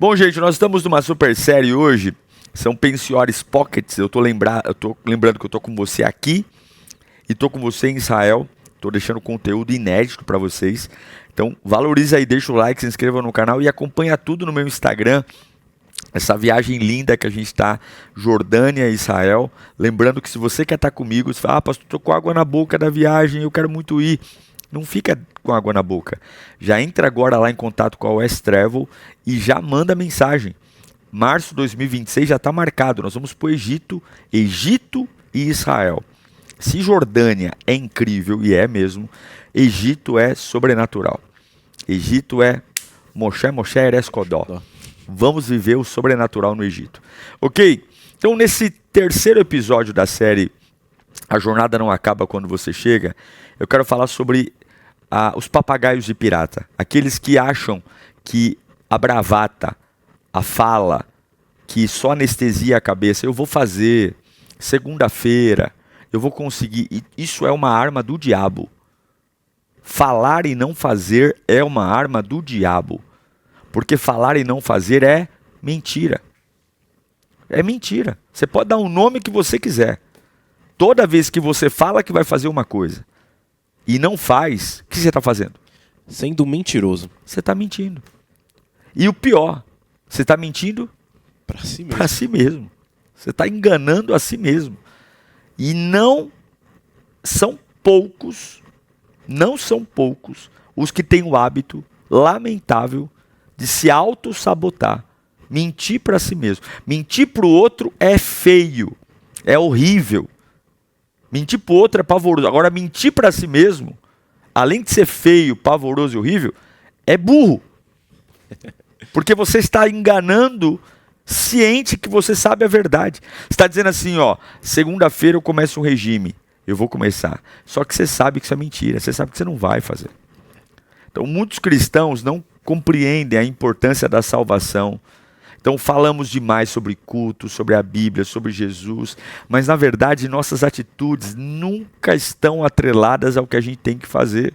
Bom, gente, nós estamos numa super série hoje. São Pensiores Pockets. Eu tô lembrando que eu tô com você aqui e tô com você em Israel. Tô deixando conteúdo inédito para vocês. Então, valoriza aí, deixa o like, se inscreva no canal e acompanha tudo no meu Instagram. Essa viagem linda que a gente está, Jordânia e Israel. Lembrando que se você quer estar comigo, você fala, pastor, tô com água na boca da viagem, eu quero muito ir. Não fica com água na boca. Já entra agora lá em contato com a West Travel e já manda mensagem. Março de 2026 já está marcado. Nós vamos para o Egito e Israel. Se Jordânia é incrível, e é mesmo, Egito é sobrenatural. Egito é Moshe Eres Kodó. Vamos viver o sobrenatural no Egito. Ok? Então, nesse terceiro episódio da série A Jornada Não Acaba Quando Você Chega, eu quero falar sobre os papagaios de pirata. Aqueles que acham que a bravata, a fala, que só anestesia a cabeça, eu vou fazer, segunda-feira, eu vou conseguir. Isso é uma arma do diabo. Falar e não fazer é uma arma do diabo. Porque falar e não fazer é mentira. É mentira. Você pode dar o nome que você quiser. Toda vez que você fala que vai fazer uma coisa e não faz, o que você está fazendo? Sendo mentiroso. Você está mentindo. E o pior, você está mentindo para si mesmo. Para si mesmo. Você está enganando a si mesmo. E não são poucos os que têm o hábito lamentável de se auto-sabotar, mentir para si mesmo. Mentir para o outro é feio, é horrível. Mentir para o outro é pavoroso. Agora, mentir para si mesmo, além de ser feio, pavoroso e horrível, é burro. Porque você está enganando, ciente que você sabe a verdade. Você está dizendo assim, ó, segunda-feira eu começo um regime, eu vou começar. Só que você sabe que isso é mentira, você sabe que você não vai fazer. Então, muitos cristãos não compreendem a importância da salvação. Então falamos demais sobre culto, sobre a Bíblia, sobre Jesus, mas na verdade nossas atitudes nunca estão atreladas ao que a gente tem que fazer.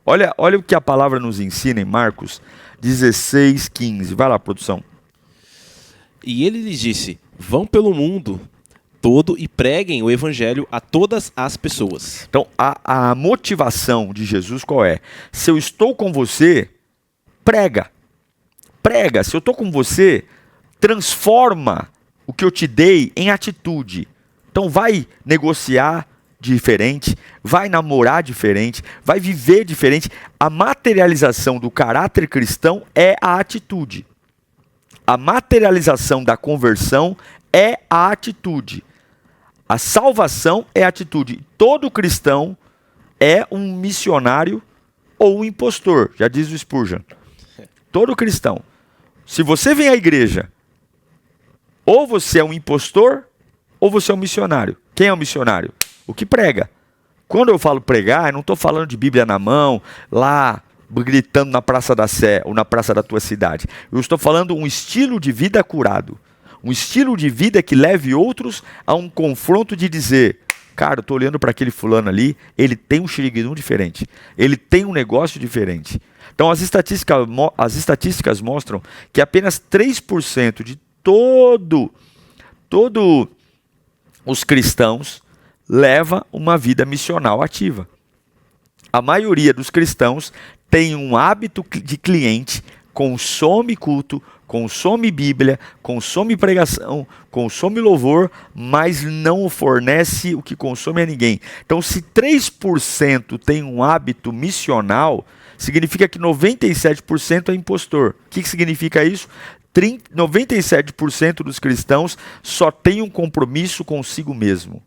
Olha o que a palavra nos ensina em Marcos 16:15. Vai lá, produção. E ele lhes disse, vão pelo mundo todo e preguem o evangelho a todas as pessoas. Então a motivação de Jesus qual é? Se eu estou com você, prega. Prega. Se eu estou com você, transforma o que eu te dei em atitude. Então vai negociar diferente, vai namorar diferente, vai viver diferente. A materialização do caráter cristão é a atitude. A materialização da conversão é a atitude. A salvação é a atitude. Todo cristão é um missionário ou um impostor, já diz o Spurgeon. Todo cristão. Se você vem à igreja, ou você é um impostor, ou você é um missionário. Quem é um missionário? O que prega. Quando eu falo pregar, eu não estou falando de Bíblia na mão, lá gritando na Praça da Sé ou na praça da tua cidade. Eu estou falando um estilo de vida curado. Um estilo de vida que leve outros a um confronto de dizer, cara, eu estou olhando para aquele fulano ali, ele tem um xiriguidum diferente, ele tem um negócio diferente. Então as estatísticas mostram que apenas 3% de todo os cristãos leva uma vida missional ativa. A maioria dos cristãos tem um hábito de cliente, consome culto, consome Bíblia, consome pregação, consome louvor, mas não fornece o que consome a ninguém. Então, se 3% tem um hábito missional, significa que 97% é impostor. O que significa isso? 97% dos cristãos só tem um compromisso consigo mesmo.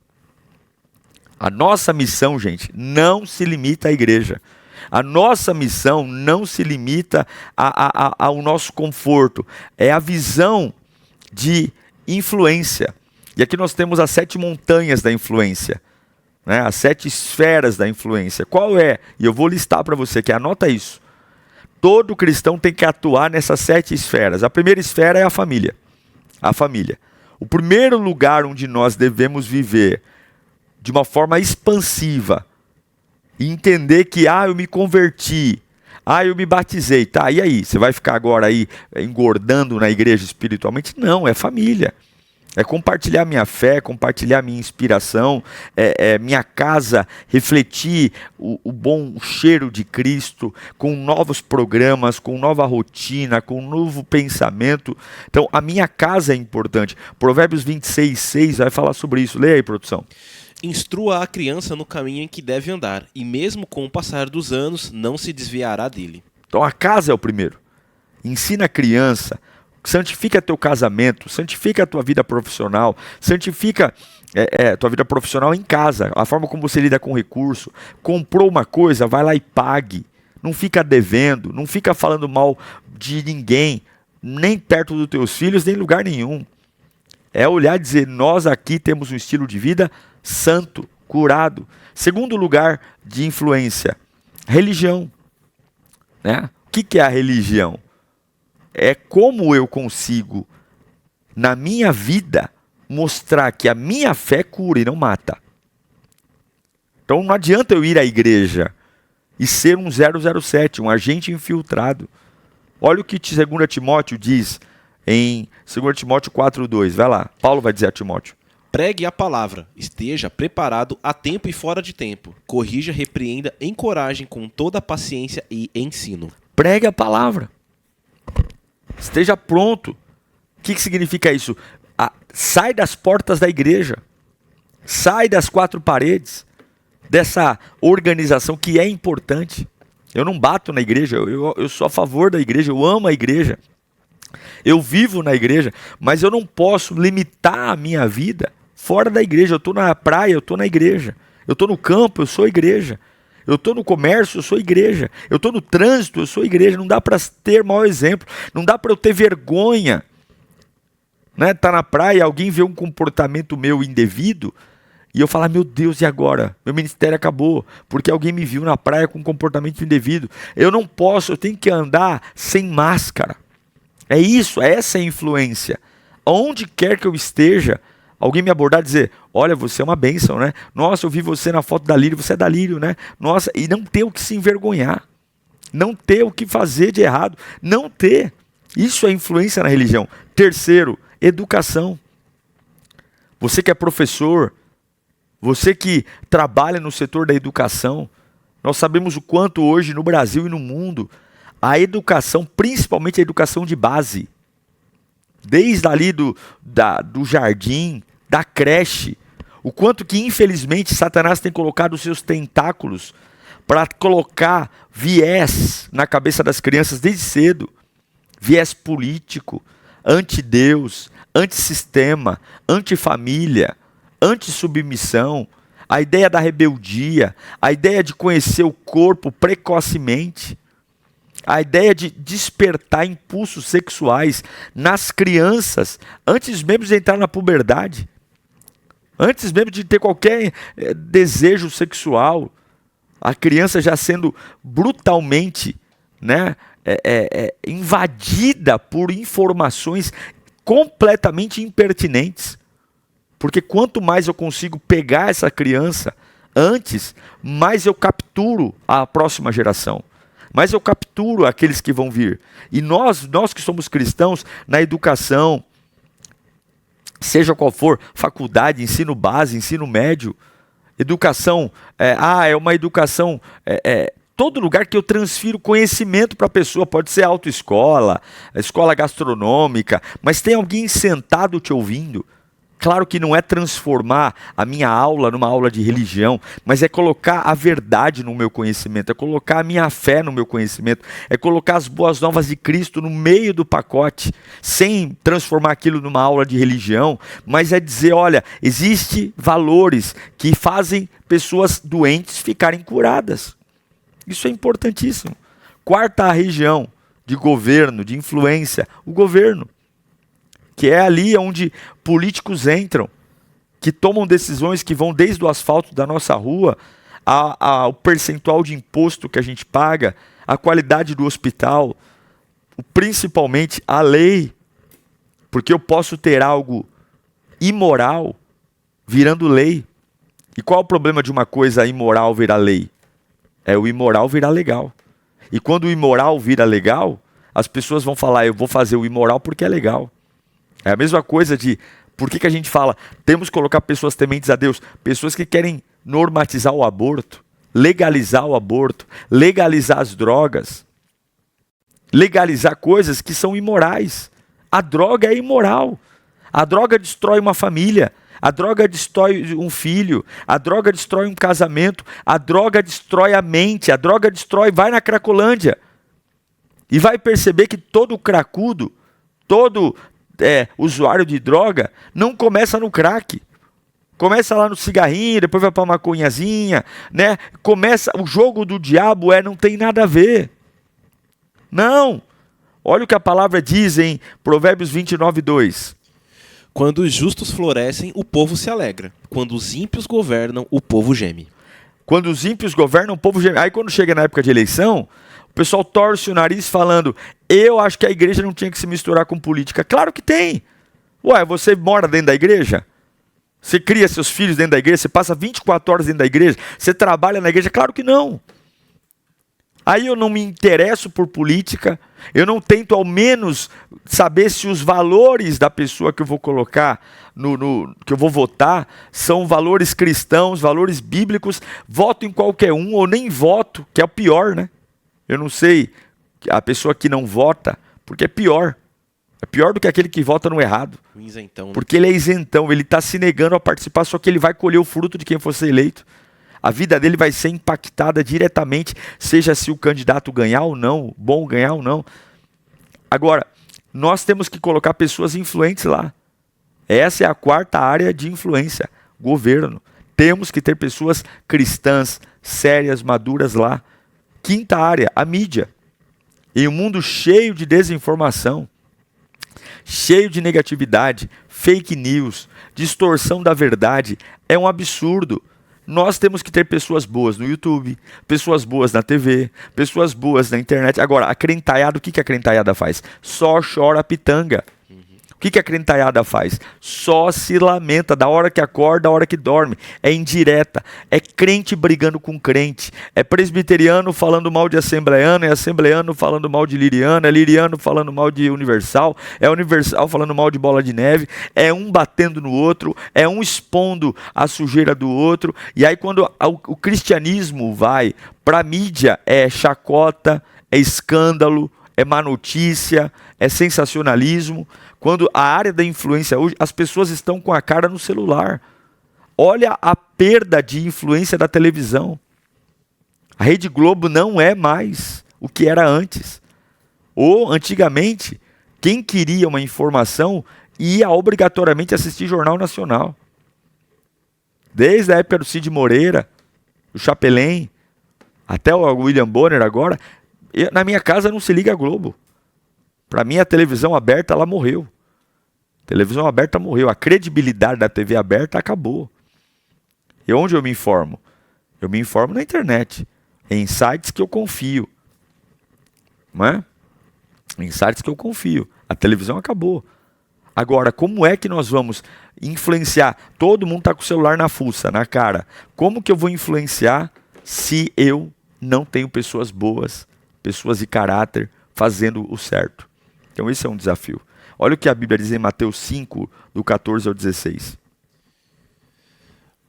A nossa missão, gente, não se limita à igreja. A nossa missão não se limita ao nosso conforto. É a visão de influência. E aqui nós temos as 7 montanhas da influência, né? As 7 esferas da influência. Qual é? E eu vou listar para você, que anota isso. Todo cristão tem que atuar nessas 7 esferas. A primeira esfera é a família. A família. O primeiro lugar onde nós devemos viver de uma forma expansiva, e entender que, eu me converti. Ah, eu me batizei. Tá, e aí? Você vai ficar agora aí engordando na igreja espiritualmente? Não, é família. É compartilhar minha fé, compartilhar minha inspiração, minha casa refletir o bom cheiro de Cristo, com novos programas, com nova rotina, com novo pensamento. Então, a minha casa é importante. Provérbios 26:6 vai falar sobre isso. Leia aí, produção. Instrua a criança no caminho em que deve andar, e mesmo com o passar dos anos, não se desviará dele. Então, a casa é o primeiro. Ensina a criança. Santifica teu casamento, santifica a tua vida profissional, santifica tua vida profissional em casa, a forma como você lida com o recurso. Comprou uma coisa, vai lá e pague. Não fica devendo, não fica falando mal de ninguém, nem perto dos teus filhos, nem em lugar nenhum. É olhar e dizer, nós aqui temos um estilo de vida santo, curado. Segundo lugar de influência, religião. Né? O que é a religião? É como eu consigo, na minha vida, mostrar que a minha fé cura e não mata. Então não adianta eu ir à igreja e ser um 007, um agente infiltrado. Olha o que 2 Timóteo diz em 2 Timóteo 4:2. Vai lá, Paulo vai dizer a Timóteo. Pregue a palavra, esteja preparado a tempo e fora de tempo. Corrija, repreenda, encoraje com toda a paciência e ensino. Pregue a palavra. Esteja pronto. O que significa isso? Sai das portas da igreja. Sai das quatro paredes. Dessa organização que é importante. Eu não bato na igreja. Eu sou a favor da igreja. Eu amo a igreja. Eu vivo na igreja. Mas eu não posso limitar a minha vida fora da igreja. Eu estou na praia, eu estou na igreja. Eu estou no campo, eu sou igreja. Eu estou no comércio, eu sou igreja. Eu estou no trânsito, eu sou igreja. Não dá para ter mau exemplo. Não dá para eu ter vergonha. Né? Tá na praia, alguém vê um comportamento meu indevido e eu falar, meu Deus, e agora? Meu ministério acabou, porque alguém me viu na praia com um comportamento indevido. Eu não posso, eu tenho que andar sem máscara. É isso, é essa a influência. Onde quer que eu esteja, alguém me abordar e dizer, olha, você é uma bênção, né? Nossa, eu vi você na foto da Lírio, você é da Lírio, né? Nossa, e não ter o que se envergonhar. Não ter o que fazer de errado. Não ter. Isso é influência na religião. Terceiro, educação. Você que é professor, você que trabalha no setor da educação, nós sabemos o quanto hoje no Brasil e no mundo, a educação, principalmente a educação de base, desde ali do jardim, da creche, o quanto que infelizmente Satanás tem colocado os seus tentáculos para colocar viés na cabeça das crianças desde cedo, viés político, anti-Deus, antissistema, antifamília, antissubmissão, a ideia da rebeldia, a ideia de conhecer o corpo precocemente, a ideia de despertar impulsos sexuais nas crianças antes mesmo de entrar na puberdade, antes mesmo de ter qualquer desejo sexual, a criança já sendo brutalmente, né, invadida por informações completamente impertinentes. Porque quanto mais eu consigo pegar essa criança antes, mais eu capturo a próxima geração. Mais eu capturo aqueles que vão vir. E nós que somos cristãos, na educação, seja qual for, faculdade, ensino base, ensino médio, educação, é uma educação... todo lugar que eu transfiro conhecimento para a pessoa, pode ser autoescola, escola gastronômica, mas tem alguém sentado te ouvindo. Claro que não é transformar a minha aula numa aula de religião, mas é colocar a verdade no meu conhecimento, é colocar a minha fé no meu conhecimento, é colocar as boas novas de Cristo no meio do pacote, sem transformar aquilo numa aula de religião, mas é dizer, olha, existem valores que fazem pessoas doentes ficarem curadas. Isso é importantíssimo. Quarta região de governo, de influência, o governo. Que é ali onde políticos entram, que tomam decisões que vão desde o asfalto da nossa rua, ao percentual de imposto que a gente paga, a qualidade do hospital, principalmente a lei. Porque eu posso ter algo imoral virando lei. E qual é o problema de uma coisa imoral virar lei? É o imoral virar legal. E quando o imoral vira legal, as pessoas vão falar, eu vou fazer o imoral porque é legal. É a mesma coisa de, por que a gente fala, temos que colocar pessoas tementes a Deus, pessoas que querem normatizar o aborto, legalizar o aborto, legalizar as drogas, legalizar coisas que são imorais. A droga é imoral. A droga destrói uma família, a droga destrói um filho, a droga destrói um casamento, a droga destrói a mente, a droga destrói, vai na Cracolândia e vai perceber que todo cracudo, todo usuário de droga não começa no crack. Começa lá no cigarrinho, depois vai para a maconhazinha, né? Começa, o jogo do diabo não tem nada a ver. Não. Olha o que a palavra diz em Provérbios 29:2. Quando os justos florescem, o povo se alegra. Quando os ímpios governam, o povo geme. Quando os ímpios governam, o povo geme. Aí quando chega na época de eleição, o pessoal torce o nariz falando, eu acho que a igreja não tinha que se misturar com política. Claro que tem. Ué, você mora dentro da igreja? Você cria seus filhos dentro da igreja? Você passa 24 horas dentro da igreja? Você trabalha na igreja? Claro que não. Aí eu não me interesso por política, eu não tento ao menos saber se os valores da pessoa que eu vou colocar, que eu vou votar, são valores cristãos, valores bíblicos. Voto em qualquer um ou nem voto, que é o pior, né? Eu não sei, a pessoa que não vota, porque é pior. É pior do que aquele que vota no errado. O isentão, né? Porque ele é isentão, ele está se negando a participar, só que ele vai colher o fruto de quem for ser eleito. A vida dele vai ser impactada diretamente, seja se o candidato ganhar ou não, bom ganhar ou não. Agora, nós temos que colocar pessoas influentes lá. Essa é a quarta área de influência, governo. Temos que ter pessoas cristãs, sérias, maduras lá. Quinta área, a mídia. Em um mundo cheio de desinformação, cheio de negatividade, fake news, distorção da verdade, é um absurdo. Nós temos que ter pessoas boas no YouTube, pessoas boas na TV, pessoas boas na internet. Agora, a crentaiada, o que a crentaiada faz? Só chora pitanga. O que a crentaiada faz? Só se lamenta da hora que acorda, da hora que dorme. É indireta. É crente brigando com crente. É presbiteriano falando mal de assembleano, é assembleano falando mal de liriano, é liriano falando mal de universal, é universal falando mal de bola de neve, é um batendo no outro, é um expondo a sujeira do outro. E aí quando o cristianismo vai para a mídia, é chacota, é escândalo, é má notícia, é sensacionalismo. Quando a área da influência hoje, as pessoas estão com a cara no celular. Olha a perda de influência da televisão. A Rede Globo não é mais o que era antes. Ou, antigamente, quem queria uma informação ia obrigatoriamente assistir Jornal Nacional. Desde a época do Cid Moreira, do Chapelin, até o William Bonner agora, na minha casa não se liga a Globo. Para mim, a televisão aberta, ela morreu. A televisão aberta morreu. A credibilidade da TV aberta acabou. E onde eu me informo? Eu me informo na internet. Em sites que eu confio. Não é? Em sites que eu confio. A televisão acabou. Agora, como é que nós vamos influenciar? Todo mundo está com o celular na fuça, na cara. Como que eu vou influenciar se eu não tenho pessoas boas, pessoas de caráter, fazendo o certo? Então esse é um desafio. Olha o que a Bíblia diz em Mateus 5, do 14 ao 16.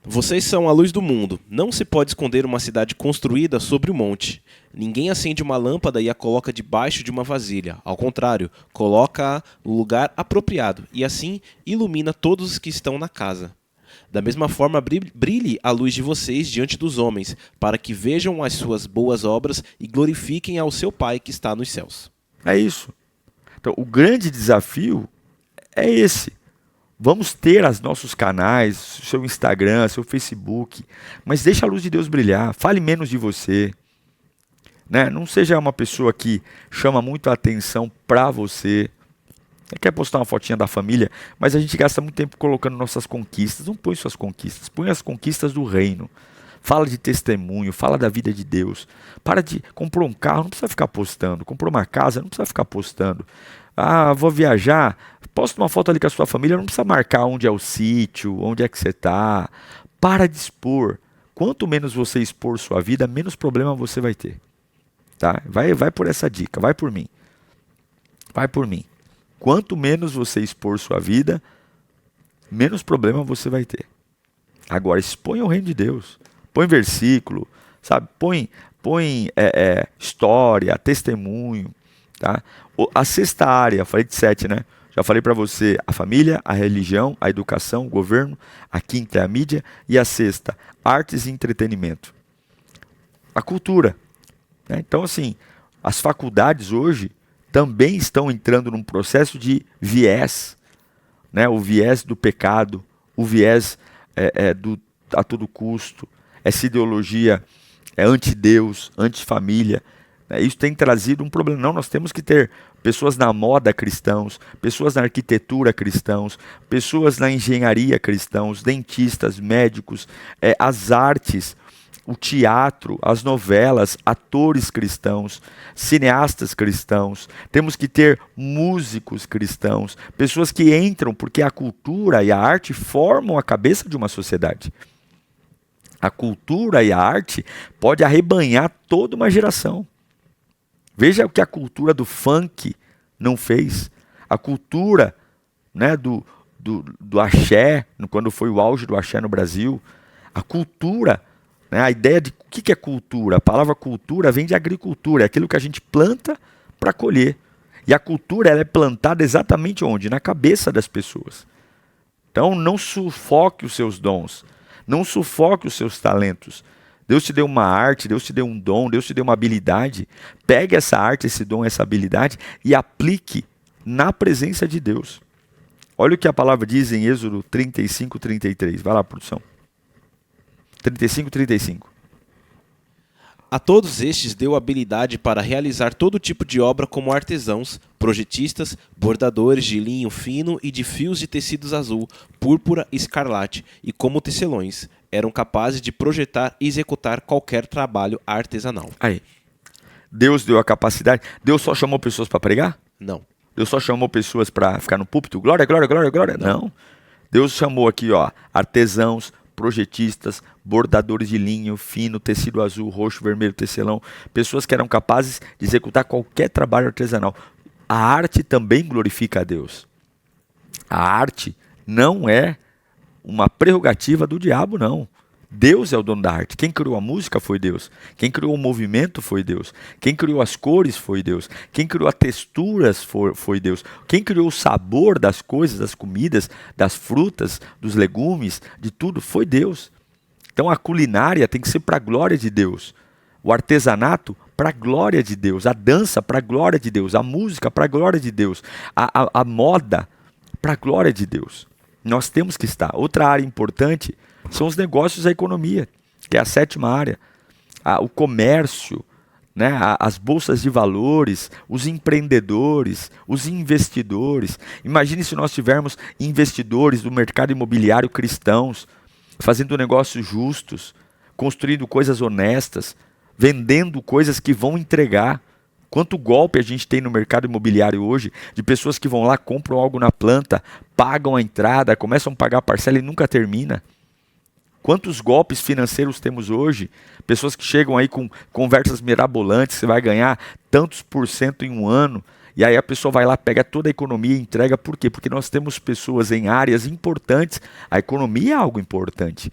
Vocês são a luz do mundo. Não se pode esconder uma cidade construída sobre o monte. Ninguém acende uma lâmpada e a coloca debaixo de uma vasilha. Ao contrário, coloca-a no lugar apropriado e assim ilumina todos os que estão na casa. Da mesma forma, brilhe a luz de vocês diante dos homens, para que vejam as suas boas obras e glorifiquem ao seu Pai que está nos céus. É isso. Então, o grande desafio é esse. Vamos ter os nossos canais, seu Instagram, seu Facebook, mas deixa a luz de Deus brilhar. Fale menos de você. Né? Não seja uma pessoa que chama muito a atenção para você. Você quer postar uma fotinha da família, mas a gente gasta muito tempo colocando nossas conquistas. Não põe suas conquistas, põe as conquistas do reino. Fala de testemunho, fala da vida de Deus. Para de... Comprou um carro, não precisa ficar postando. Comprou uma casa, não precisa ficar postando. Ah, vou viajar, posta uma foto ali com a sua família, não precisa marcar onde é o sítio, onde é que você está. Para de expor. Quanto menos você expor sua vida, menos problema você vai ter. Tá? Vai por essa dica, vai por mim. Vai por mim. Quanto menos você expor sua vida, menos problema você vai ter. Agora, exponha o reino de Deus. Põe versículo, sabe? Põe história, testemunho. Tá? A sexta área, falei de 7, né? Já falei para você a família, a religião, a educação, o governo. A quinta é a mídia. E a sexta, artes e entretenimento. A cultura. Né? Então, assim, as faculdades hoje também estão entrando num processo de viés. Né? O viés do pecado, o viés do a todo custo. Essa ideologia anti-Deus, anti-família. Isso tem trazido um problema. Não, nós temos que ter pessoas na moda cristãos, pessoas na arquitetura cristãos, pessoas na engenharia cristãos, dentistas, médicos, as artes, o teatro, as novelas, atores cristãos, cineastas cristãos. Temos que ter músicos cristãos, pessoas que entram porque a cultura e a arte formam a cabeça de uma sociedade. A cultura e a arte pode arrebanhar toda uma geração. Veja o que a cultura do funk não fez. A cultura, né, do axé, quando foi o auge do axé no Brasil. A cultura, né, a ideia de o que é cultura. A palavra cultura vem de agricultura. É aquilo que a gente planta para colher. E a cultura ela é plantada exatamente onde? Na cabeça das pessoas. Então não sufoque os seus dons. Não sufoque os seus talentos. Deus te deu uma arte, Deus te deu um dom, Deus te deu uma habilidade. Pegue essa arte, esse dom, essa habilidade e aplique na presença de Deus. Olha o que a palavra diz em Êxodo 35, 33. Vai lá, produção. 35, 35. A todos estes deu habilidade para realizar todo tipo de obra como artesãos, projetistas, bordadores de linho fino e de fios de tecidos azul, púrpura e escarlate, e como tecelões, eram capazes de projetar e executar qualquer trabalho artesanal. Aí, Deus deu a capacidade. Deus só chamou pessoas para pregar? Não. Deus só chamou pessoas para ficar no púlpito? Glória, glória, glória, glória? Não. Deus chamou aqui, artesãos, projetistas, bordadores de linho fino, tecido azul, roxo, vermelho, tecelão, pessoas que eram capazes de executar qualquer trabalho artesanal. A arte também glorifica a Deus. A arte não é uma prerrogativa do diabo, não. Deus é o dono da arte. Quem criou a música foi Deus. Quem criou o movimento foi Deus. Quem criou as cores foi Deus. Quem criou as texturas foi Deus. Quem criou o sabor das coisas, das comidas, das frutas, dos legumes, de tudo, foi Deus. Então a culinária tem que ser para a glória de Deus. O artesanato para a glória de Deus. A dança para a glória de Deus. A música para a glória de Deus. A moda para a glória de Deus. Nós temos que estar. Outra área importante são os negócios e a economia, que é a sétima área. O comércio, né? As bolsas de valores, os empreendedores, os investidores. Imagine se nós tivermos investidores do mercado imobiliário cristãos, fazendo negócios justos, construindo coisas honestas, vendendo coisas que vão entregar. Quanto golpe a gente tem no mercado imobiliário hoje, de pessoas que vão lá, compram algo na planta, pagam a entrada, começam a pagar a parcela e nunca termina. Quantos golpes financeiros temos hoje? Pessoas que chegam aí com conversas mirabolantes, você vai ganhar tantos % em um ano, e aí a pessoa vai lá, pega toda a economia e entrega. Por quê? Porque nós temos pessoas em áreas importantes. A economia é algo importante.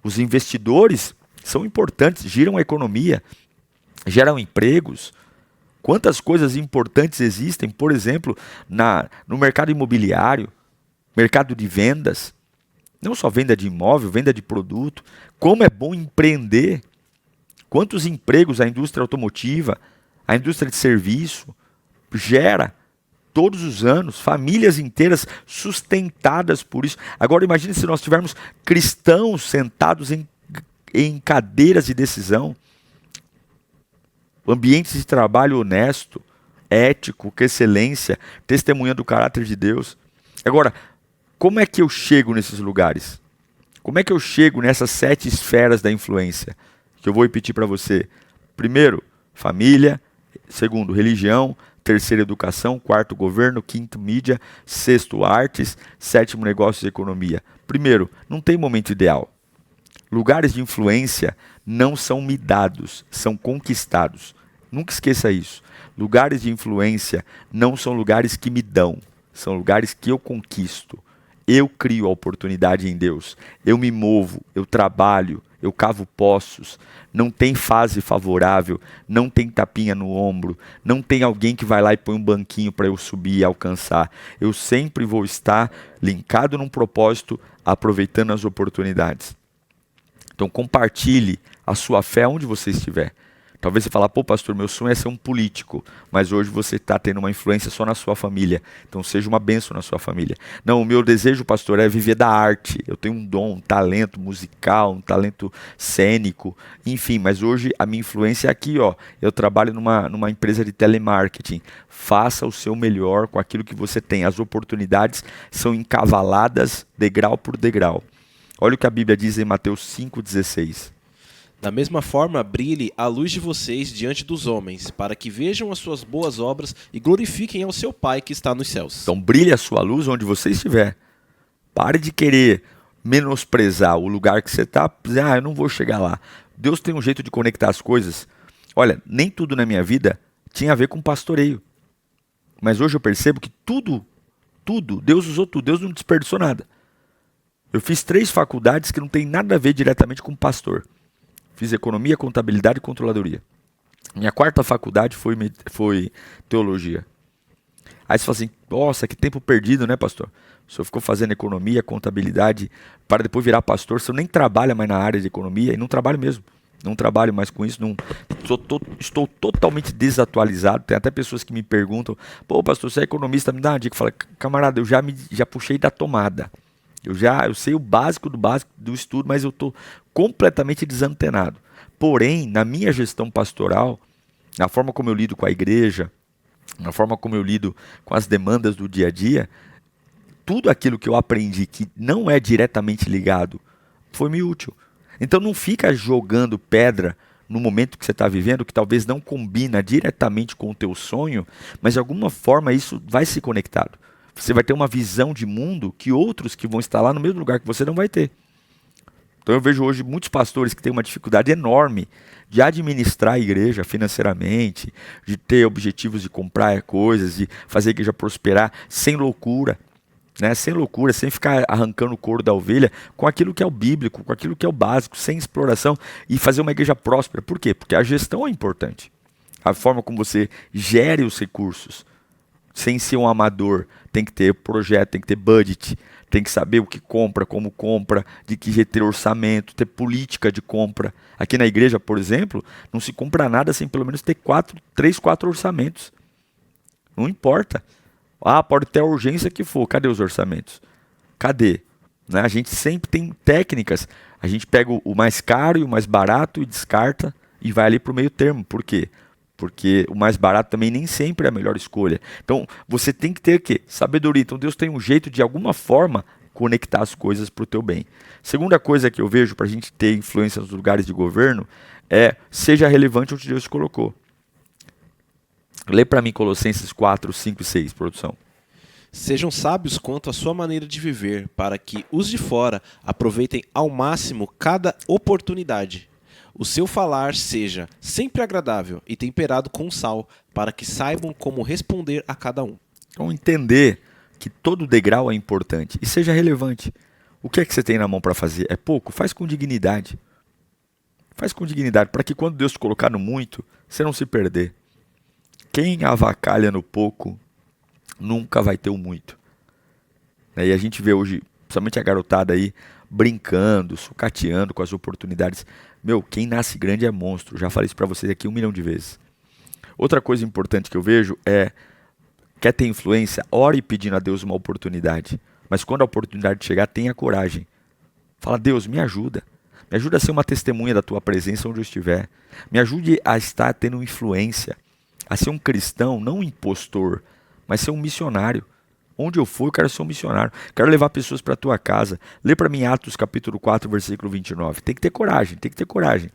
Os investidores são importantes, giram a economia, geram empregos. Quantas coisas importantes existem, por exemplo, no mercado imobiliário, mercado de vendas. Não só venda de imóvel, venda de produto. Como é bom empreender. Quantos empregos a indústria automotiva, a indústria de serviço gera todos os anos. Famílias inteiras sustentadas por isso. Agora imagine se nós tivermos cristãos sentados em cadeiras de decisão. Ambientes de trabalho honesto, ético, com excelência, testemunhando o caráter de Deus. Agora, como é que eu chego nesses lugares? Como é que eu chego nessas 7 esferas da influência? Que eu vou repetir para você. Primeiro, família. Segundo, religião. Terceiro, educação. Quarto, governo. Quinto, mídia. Sexto, artes. Sétimo, negócios e economia. Primeiro, não tem momento ideal. Lugares de influência não são me dados, são conquistados. Nunca esqueça isso. Lugares de influência não são lugares que me dão, são lugares que eu conquisto. Eu crio a oportunidade em Deus. Eu me movo, eu trabalho, eu cavo poços. Não tem fase favorável, não tem tapinha no ombro, não tem alguém que vai lá e põe um banquinho para eu subir e alcançar. Eu sempre vou estar linkado num propósito, aproveitando as oportunidades. Então compartilhe a sua fé onde você estiver. Talvez você fale, pô pastor, meu sonho é ser um político, mas hoje você está tendo uma influência só na sua família, então seja uma bênção na sua família. Não, o meu desejo, pastor, é viver da arte, eu tenho um dom, um talento musical, um talento cênico, enfim, mas hoje a minha influência é aqui, ó, eu trabalho numa empresa de telemarketing. Faça o seu melhor com aquilo que você tem, as oportunidades são encavaladas degrau por degrau. Olha o que a Bíblia diz em Mateus 5,16. Da mesma forma, brilhe a luz de vocês diante dos homens, para que vejam as suas boas obras e glorifiquem ao seu Pai que está nos céus. Então brilhe a sua luz onde você estiver. Pare de querer menosprezar o lugar que você está, dizer, eu não vou chegar lá. Deus tem um jeito de conectar as coisas. Olha, nem tudo na minha vida tinha a ver com pastoreio. Mas hoje eu percebo que tudo, Deus usou tudo, Deus não desperdiçou nada. Eu fiz 3 faculdades que não tem nada a ver diretamente com pastor. Fiz economia, contabilidade e controladoria. Minha 4ª faculdade foi teologia. Aí você fala assim, nossa, que tempo perdido, né, pastor? O senhor ficou fazendo economia, contabilidade, para depois virar pastor. O senhor nem trabalha mais na área de economia, e não trabalho mesmo. Não trabalho mais com isso, estou totalmente desatualizado. Tem até pessoas que me perguntam, pô, pastor, você é economista, me dá uma dica. Fala, camarada, eu já puxei da tomada. Eu sei o básico do estudo, mas eu estou completamente desantenado. Porém, na minha gestão pastoral, na forma como eu lido com a igreja, na forma como eu lido com as demandas do dia a dia, tudo aquilo que eu aprendi que não é diretamente ligado foi-me útil. Então não fica jogando pedra no momento que você está vivendo, que talvez não combina diretamente com o teu sonho, mas de alguma forma isso vai se conectado. Você vai ter uma visão de mundo que outros que vão estar lá no mesmo lugar que você não vai ter. Então eu vejo hoje muitos pastores que têm uma dificuldade enorme de administrar a igreja financeiramente, de ter objetivos de comprar coisas, de fazer a igreja prosperar sem loucura, né? Sem loucura, sem ficar arrancando o couro da ovelha, com aquilo que é o bíblico, com aquilo que é o básico, sem exploração, e fazer uma igreja próspera. Por quê? Porque a gestão é importante. A forma como você gere os recursos. Sem ser um amador, tem que ter projeto, tem que ter budget, tem que saber o que compra, como compra, de que jeito ter orçamento, ter política de compra. Aqui na igreja, por exemplo, não se compra nada sem pelo menos ter 3, 4 orçamentos. Não importa. Pode ter a urgência que for, cadê os orçamentos? Cadê? Né? A gente sempre tem técnicas, a gente pega o mais caro e o mais barato e descarta e vai ali para o meio termo. Por quê? Porque o mais barato também nem sempre é a melhor escolha. Então, você tem que ter o quê? Sabedoria. Então, Deus tem um jeito de alguma forma conectar as coisas para o teu bem. Segunda coisa que eu vejo para a gente ter influência nos lugares de governo é seja relevante onde Deus te colocou. Lê para mim Colossenses 4, 5 e 6, produção. Sejam sábios quanto à sua maneira de viver, para que os de fora aproveitem ao máximo cada oportunidade. O seu falar seja sempre agradável e temperado com sal, para que saibam como responder a cada um. Então, entender que todo degrau é importante e seja relevante. O que é que você tem na mão para fazer? É pouco? Faz com dignidade. Faz com dignidade, para que quando Deus te colocar no muito, você não se perder. Quem avacalha no pouco, nunca vai ter o muito. E a gente vê hoje, principalmente a garotada aí, brincando, sucateando com as oportunidades. Quem nasce grande é monstro. Já falei isso para vocês aqui 1 milhão de vezes. Outra coisa importante que eu vejo é, quer ter influência? Ore pedindo a Deus uma oportunidade. Mas quando a oportunidade chegar, tenha coragem. Fala, Deus, me ajuda. Me ajuda a ser uma testemunha da tua presença onde eu estiver. Me ajude a estar tendo influência. A ser um cristão, não um impostor, mas ser um missionário. Onde eu for, eu quero ser um missionário. Quero levar pessoas para a tua casa. Lê para mim Atos capítulo 4, versículo 29. Tem que ter coragem, tem que ter coragem.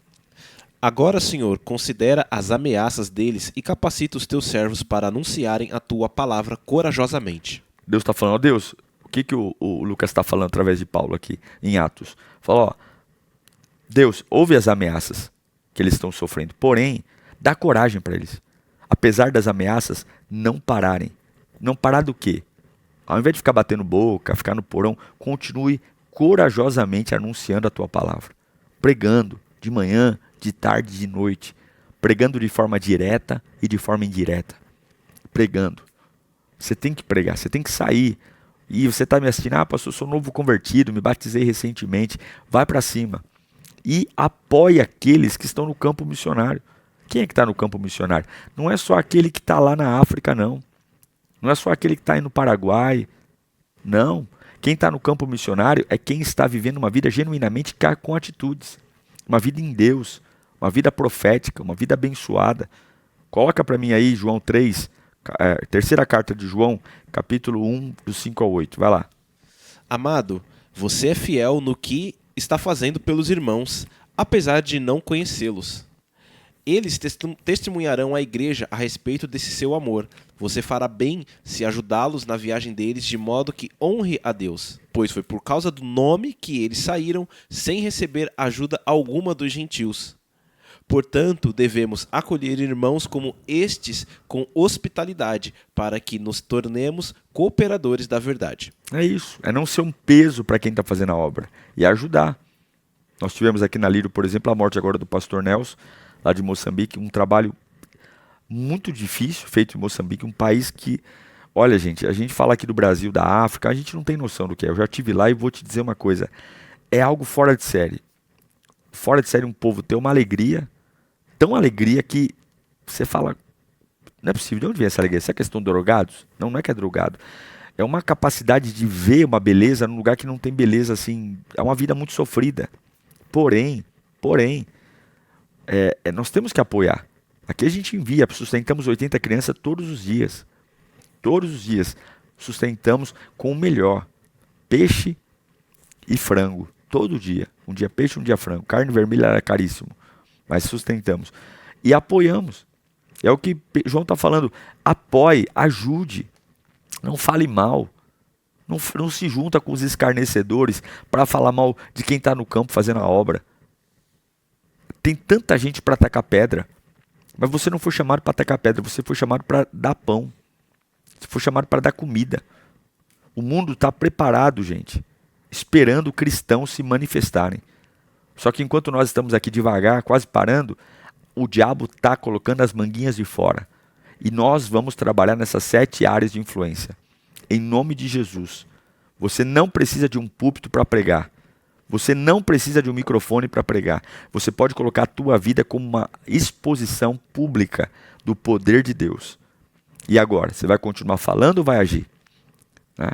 Agora, Senhor, considera as ameaças deles e capacita os teus servos para anunciarem a tua palavra corajosamente. Deus está falando, Deus, o que o Lucas está falando através de Paulo aqui em Atos? Fala, Deus, ouve as ameaças que eles estão sofrendo, porém, Dá coragem para eles. Apesar das ameaças, não pararem. Não parar do quê? Ao invés de ficar batendo boca, ficar no porão, continue corajosamente anunciando a tua palavra. Pregando de manhã, de tarde, de noite. Pregando de forma direta e de forma indireta. Pregando. Você tem que pregar, você tem que sair. E você está me assistindo, pastor, eu sou novo convertido, me batizei recentemente. Vai para cima. E apoie aqueles que estão no campo missionário. Quem é que está no campo missionário? Não é só aquele que está lá na África, não. Não é só aquele que está aí no Paraguai. Não. Quem está no campo missionário é quem está vivendo uma vida genuinamente com atitudes. Uma vida em Deus. Uma vida profética. Uma vida abençoada. Coloca para mim aí João 3, terceira carta de João, capítulo 1, do 5 ao 8. Vai lá. Amado, você é fiel no que está fazendo pelos irmãos, apesar de não conhecê-los. Eles testemunharão à igreja a respeito desse seu amor. Você fará bem se ajudá-los na viagem deles de modo que honre a Deus, pois foi por causa do nome que eles saíram sem receber ajuda alguma dos gentios. Portanto, devemos acolher irmãos como estes com hospitalidade, para que nos tornemos cooperadores da verdade. É isso, é não ser um peso para quem está fazendo a obra e ajudar. Nós tivemos aqui na Lírio, por exemplo, a morte agora do pastor Nelson, lá de Moçambique, um trabalho muito difícil feito em Moçambique, um país que, olha gente, a gente fala aqui do Brasil, da África, a gente não tem noção do que é. Eu já estive lá e vou te dizer uma coisa, é algo fora de série. Fora de série um povo ter uma alegria, tão alegria que você fala, não é possível, de onde vem essa alegria? Será que estão drogados? Não, não é que é drogado. É uma capacidade de ver uma beleza num lugar que não tem beleza assim, é uma vida muito sofrida. Porém, nós temos que apoiar. Aqui a gente envia, sustentamos 80 crianças todos os dias. Todos os dias sustentamos com o melhor. Peixe e frango, todo dia. Um dia peixe, um dia frango. Carne vermelha era caríssimo, mas sustentamos. E apoiamos. É o que João está falando. Apoie, ajude. Não fale mal. Não se junta com os escarnecedores para falar mal de quem está no campo fazendo a obra. Tem tanta gente para atacar pedra. Mas você não foi chamado para atacar pedra. Você foi chamado para dar pão. Você foi chamado para dar comida. O mundo está preparado, gente. Esperando cristãos se manifestarem. Só que enquanto nós estamos aqui devagar, quase parando, o diabo está colocando as manguinhas de fora. E nós vamos trabalhar nessas 7 áreas de influência. Em nome de Jesus. Você não precisa de um púlpito para pregar. Você não precisa de um microfone para pregar. Você pode colocar a tua vida como uma exposição pública do poder de Deus. E agora, você vai continuar falando ou vai agir? Né?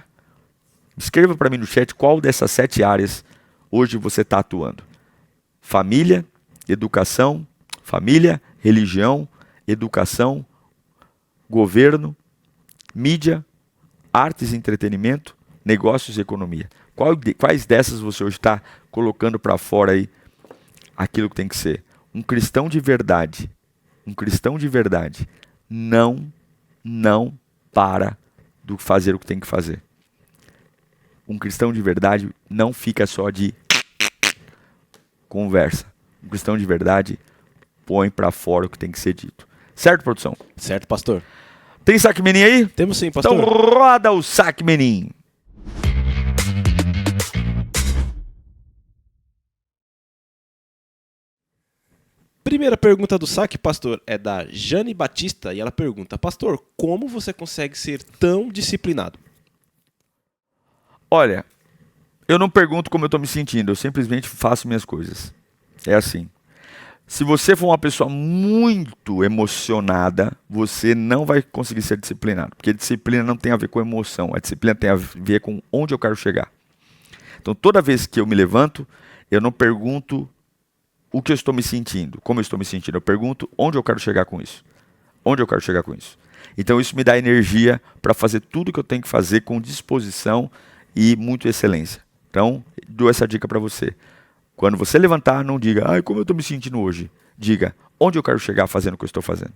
Escreva para mim no chat qual dessas 7 áreas hoje você está atuando. Família, educação, religião, educação, governo, mídia, artes e entretenimento, negócios e economia. Quais dessas você hoje está colocando para fora aí aquilo que tem que ser? Um cristão de verdade não para de fazer o que tem que fazer. Um cristão de verdade não fica só de conversa. Um cristão de verdade põe para fora o que tem que ser dito. Certo, produção? Certo, pastor. Tem saque menin aí? Temos sim, pastor. Então roda o saque menin. Primeira pergunta do saque, pastor, é da Jane Batista e ela pergunta: pastor, como você consegue ser tão disciplinado? Olha, eu não pergunto como eu estou me sentindo, eu simplesmente faço minhas coisas. É assim. Se você for uma pessoa muito emocionada, você não vai conseguir ser disciplinado. Porque disciplina não tem a ver com emoção, a disciplina tem a ver com onde eu quero chegar. Então toda vez que eu me levanto, eu não pergunto o que eu estou me sentindo, como eu estou me sentindo. Eu pergunto onde eu quero chegar com isso. Onde eu quero chegar com isso. Então isso me dá energia para fazer tudo que eu tenho que fazer com disposição e muita excelência. Então, dou essa dica para você. Quando você levantar, não diga, como eu estou me sentindo hoje. Diga, onde eu quero chegar fazendo o que eu estou fazendo.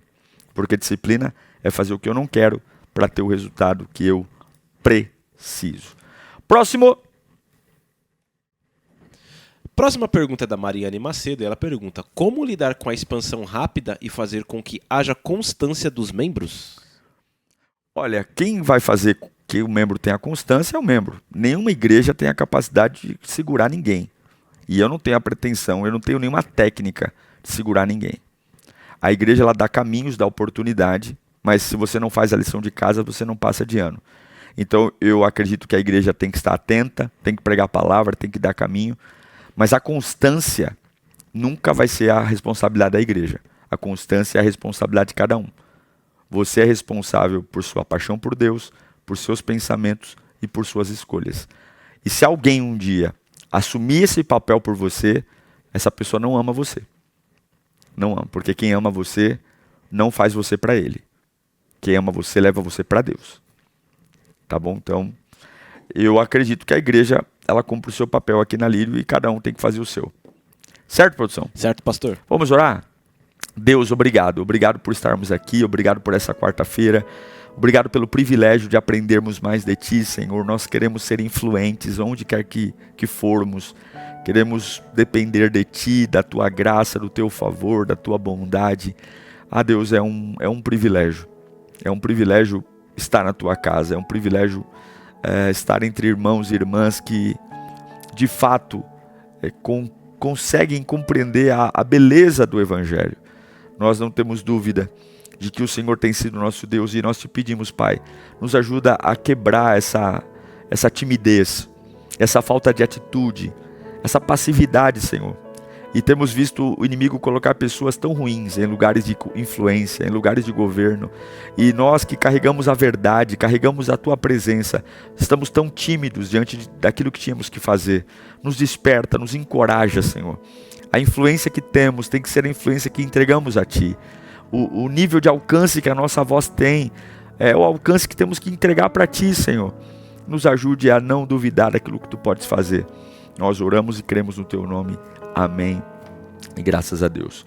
Porque disciplina é fazer o que eu não quero para ter o resultado que eu preciso. Próximo. Próxima pergunta é da Mariane Macedo. Ela pergunta: como lidar com a expansão rápida e fazer com que haja constância dos membros? Olha, quem vai fazer com que o membro tenha constância é o membro. Nenhuma igreja tem a capacidade de segurar ninguém. E eu não tenho a pretensão, eu não tenho nenhuma técnica de segurar ninguém. A igreja ela dá caminhos, dá oportunidade, mas se você não faz a lição de casa, você não passa de ano. Então eu acredito que a igreja tem que estar atenta, tem que pregar a palavra, tem que dar caminho, mas a constância nunca vai ser a responsabilidade da igreja. A constância é a responsabilidade de cada um. Você é responsável por sua paixão por Deus, por seus pensamentos e por suas escolhas. E se alguém um dia assumir esse papel por você, essa pessoa não ama você. Não ama, porque quem ama você não faz você para ele. Quem ama você leva você para Deus. Tá bom? Então, eu acredito que a igreja, ela cumpre o seu papel aqui na Lírio e cada um tem que fazer o seu. Certo, produção? Certo, pastor? Vamos orar? Deus, obrigado. Obrigado por estarmos aqui, obrigado por essa quarta-feira. Obrigado pelo privilégio de aprendermos mais de Ti, Senhor. Nós queremos ser influentes onde quer que formos. Queremos depender de Ti, da Tua graça, do Teu favor, da Tua bondade. Ah, Deus, é um privilégio. É um privilégio estar na Tua casa. É um privilégio estar entre irmãos e irmãs que, de fato, conseguem compreender a beleza do Evangelho. Nós não temos dúvida de que o Senhor tem sido nosso Deus e nós te pedimos, Pai, nos ajuda a quebrar essa timidez, essa falta de atitude, essa passividade, Senhor. E temos visto o inimigo colocar pessoas tão ruins em lugares de influência, em lugares de governo. E nós que carregamos a verdade, carregamos a Tua presença, estamos tão tímidos diante daquilo que tínhamos que fazer. Nos desperta, nos encoraja, Senhor. A influência que temos tem que ser a influência que entregamos a Ti. O nível de alcance que a nossa voz tem é o alcance que temos que entregar para Ti, Senhor. Nos ajude a não duvidar daquilo que Tu podes fazer. Nós oramos e cremos no Teu nome. Amém. E graças a Deus.